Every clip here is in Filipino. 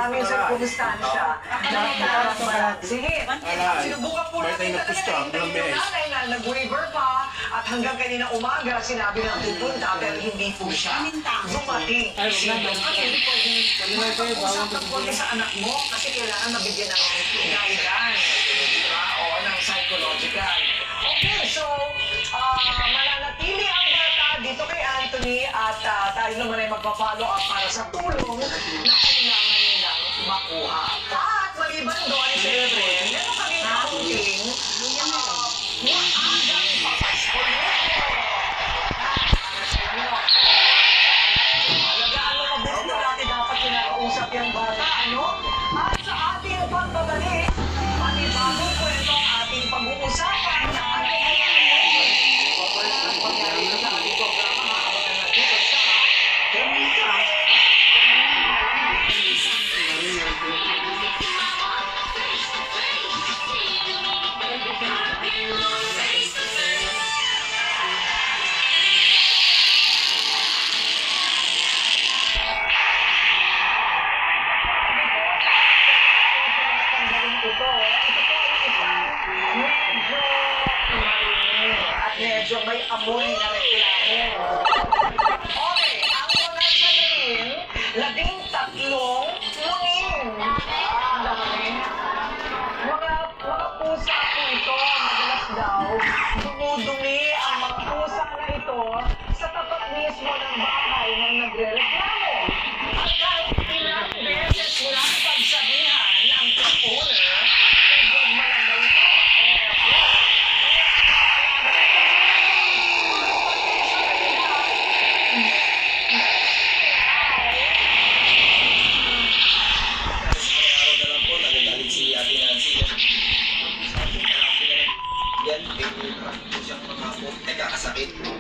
maraming sirkunstansya. Sige, sinubukan po natin talaga yung nanay na nag-waiver pa at hanggang kanina umaga sinabi na pupunta pero hindi po siya dumating. Mag-usap ng konti sa anak mo kasi kailangan mabigyan ng guidance o ng psychological. Okay, so mananatili ang bata dito kay Anthony at tayo naman ay magpa-follow up para sa tulong na kailangan nilang makuha. At maliban doon, siyempre, meron kami kaunting maagang papasko nito. Alagaan mo mabuti natin dapat kinakausap yung bata, ano? At sa ating pagbabalik, panibagong kwento ang ating pag-uusapan na medyo may amoy na reklamo. Okay, ang mga sabihin, 13 mungin. Ang dami. Mga pusa po ito, madalas daw, dumudumi ang mga pusa na ito sa tapat mismo ng bahay ng nagre-reklamo. At kahit ilang beses mula pagsabihan ang owner, huwag malangay ito.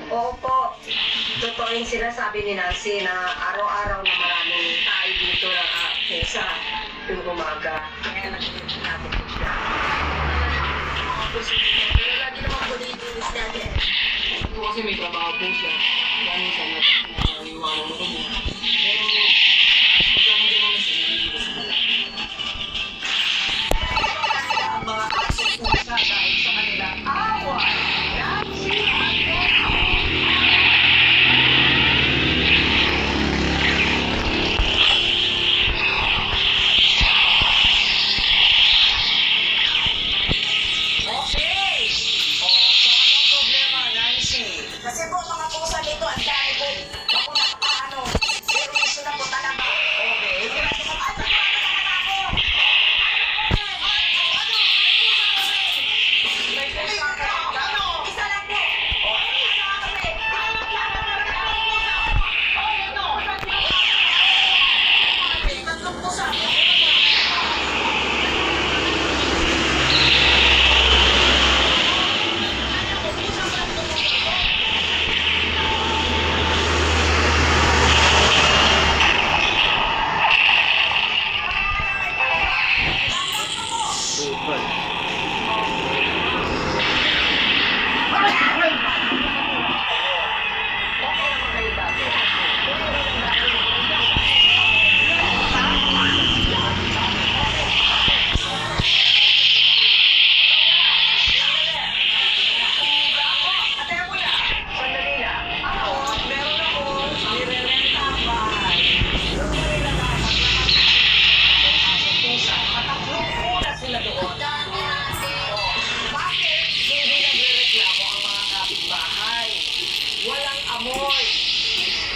Oo po. Totoo yung sinasabi ni Nancy na araw-araw na maraming tayo dito na pusa yung umaga. Kaya nag-inis natin siya. Pero lagi naman po dito inis natin. Ito kasi may trabaho po siya. Kaya minsan naiwanan mo ko mo. Pero pagkama din naman siya, hindi ko sa mga. Ang mga aso pusa dahil sa kanilang away. Kasi po mga pusa dito, ang dami po. Ako nakakaano. Pero gusto na po talaga. Okay. May pusa ka lang. Isa lang po. Isa lang kami. Tatlong pusa. Amoy.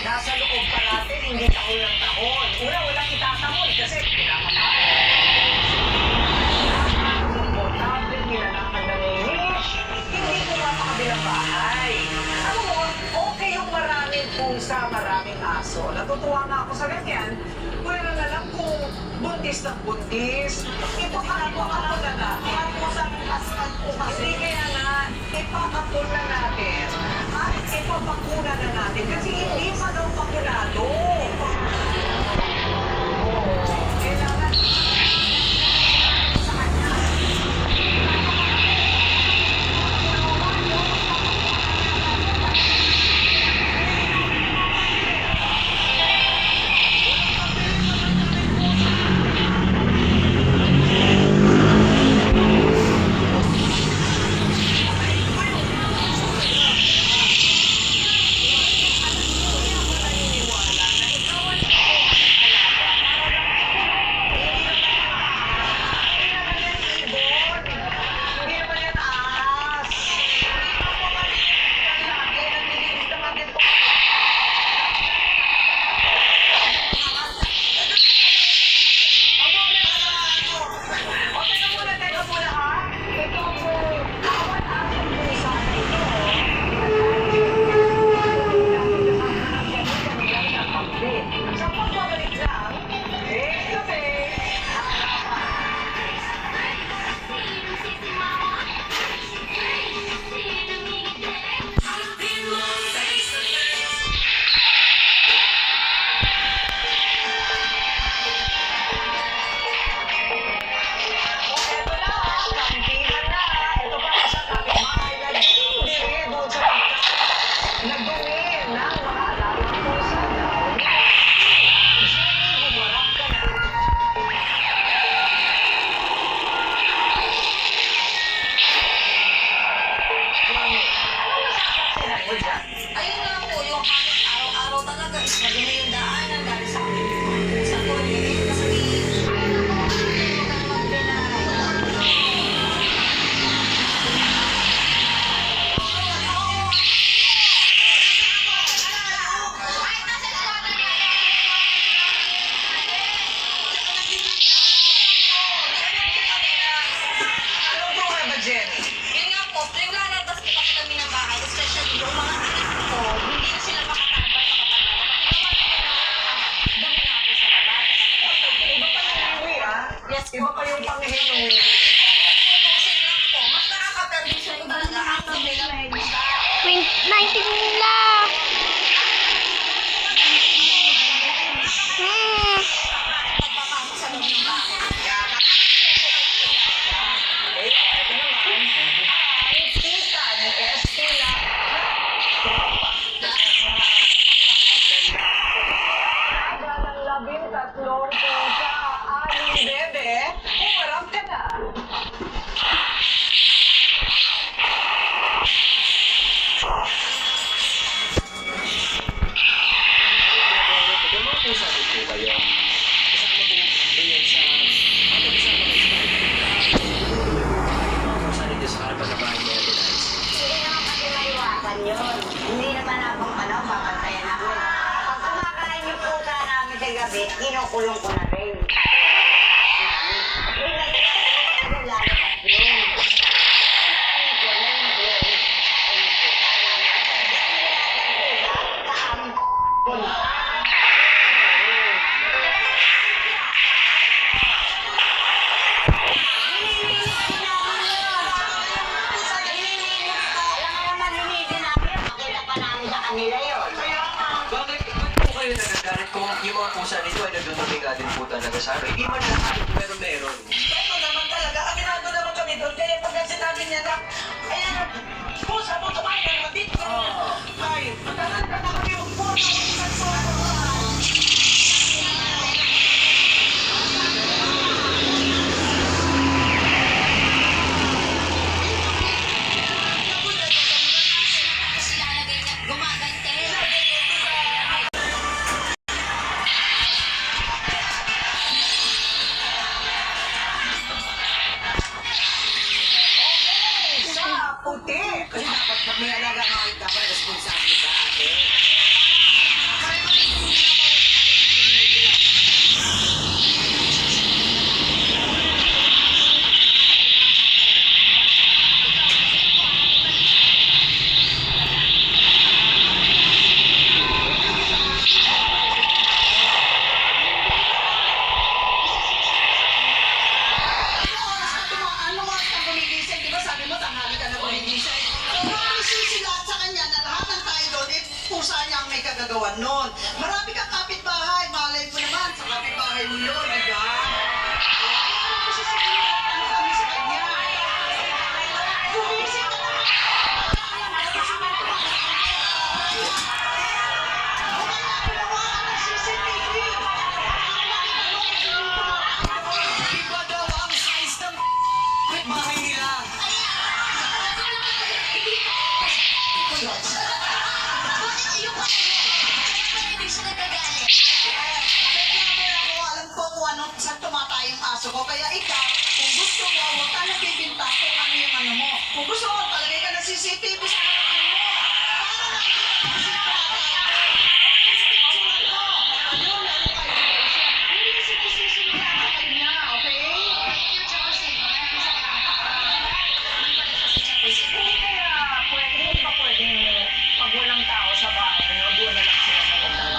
Nasa loob pa natin, hindi tahol ng tahol. Una, walang itatahol kasi pinapatay. Komportable, nilalakad na linis, hindi ko mapakabilang bahay. Ano mo, okay yung maraming pusa, maraming aso. Natutuwa nga ako sa ganyan. Pwede na lang kung buntis na buntis. Ipakapon na natin. Hindi kaya nga, ipakapon na natin. At ipapakuna na natin kasi hindi pa daw pakunado. Kailangan sa kanya. Iba pa yung Panginoon. Mas nakaka-permission ko talaga ang pagbilang. 19 lang. Tatlong pusa, aling bebe, umarap ka na. May mga pusa rin po kayo. Kasama po yun sa... Ano kasama ko sa mga pusa rin sa harapan ng bahay maintenance. Hindi naman kasi maiwasan yun. Hindi naman habang panahon, papantayan namin. Pag kumakain yung pusa namin sa gabi, kinukulong ko na rin. Hindi na yun, lalabas yun. Bakit po kayo nagagalit kung yung mga pusa nito ay nagdudumi nga din po talaga sa ano? Hindi man lahat, pero meron. Pero naman talaga, aminado naman kami doon. Kaya pag sinabi niya na, ayan, pusa mo, tumayo naman dito. Ay, matagal ka na kami yung pusa. Sa puti. Kasi dapat pag may alaga ka, dapat responsable ka ate. Ano oras ka gumigising? Di ba sabi mo, tanghali ka na gumigising? So, sisilat sa kanya na lahat ng tayo doon, pusa niya ang may kagagawan noon. Marami kang kapitbahay, malay mo naman sa kapitbahay mo yun, di ba? Ano mo sisilat? Ano kami sa kanya? Gumising ka na! Iba daw ang size ng bahay nila. Alam ko kung ano, saan tumatay yung aso ko. Kaya ikaw, kung gusto mo, huwag ka nagbibinta kung ano yung ano mo. Kung gusto mo, talagay ka ng CCTV sa ano mo. Para nakikita mo si picture mo. Ayun, meron kayo. Hindi sinisisimulan sa kanya, okay? Hindi kaya pwede, hindi pa pwede pag walang tao sa bahay, doon na lang sila sa bahay.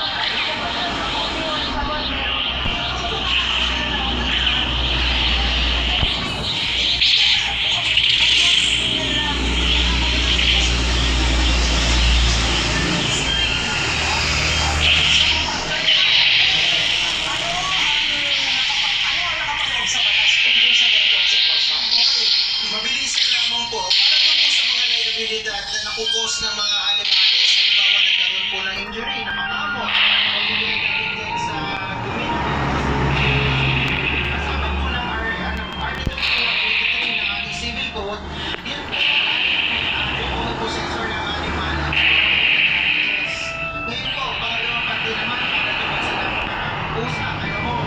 Mabilisan lamang po. Para doon po sa mga liabilidad na nakukos ng mga animales, halimbawa nagkaroon po ng injury, nakakamot, o hindi galing din sa dumi. Kasama po ng Article 283 ng ating civil code, yun po, yung possessor ng animal at damages. Ngayon po, pangalawang parte naman, para naman sa mga pusa, kayo po,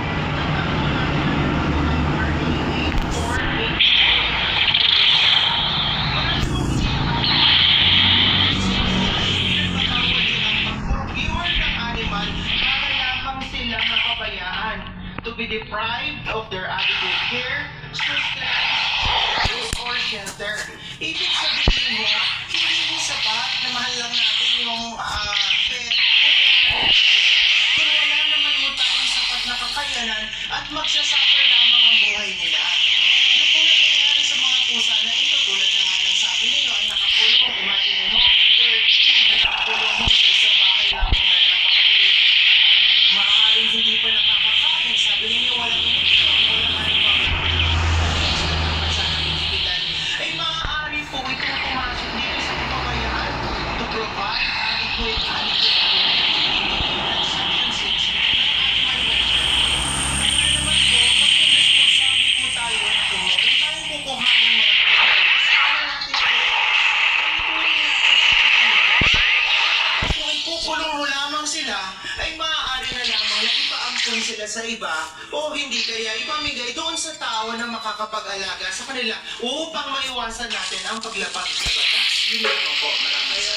procure ng animal para lamang sila mapabayaan to be deprived of their adequate care, sustenance, or shelter. Ibig sabihin mo, hindi sapat na mahal lang natin yung pet kung wala naman mo tayong sapat na kakayanan at magsasuffer lamang ang buhay buhay nila. Yung po nangyayari sa mga pusa na ito, tulad na nga ng sabi ninyo, ay nakakulong, imagine mo, 13 na nakakulong mo sa isang bahay lamang na napakaliit. Maaaring hindi pa nakakakain, sabi ninyo, walang inumin, walang anumang dapat sana bibigyan. Ay maaari po itong pumasok dito sa kababayaan to provide adequate Section 6 ng animal welfare. Kaya naman po, maging responsable po tayo na po, kung tayo kukuhanin mga animals, kaya natin ituloy natin kung ipukulong mo lamang sila, ay maaari na lamang na ipaampun sila sa iba o hindi kaya ipamigay doon sa tao na makakapag-alaga sa kanila upang maiwasan natin ang paglabag sa batas. Yun lang po, maraming salamat.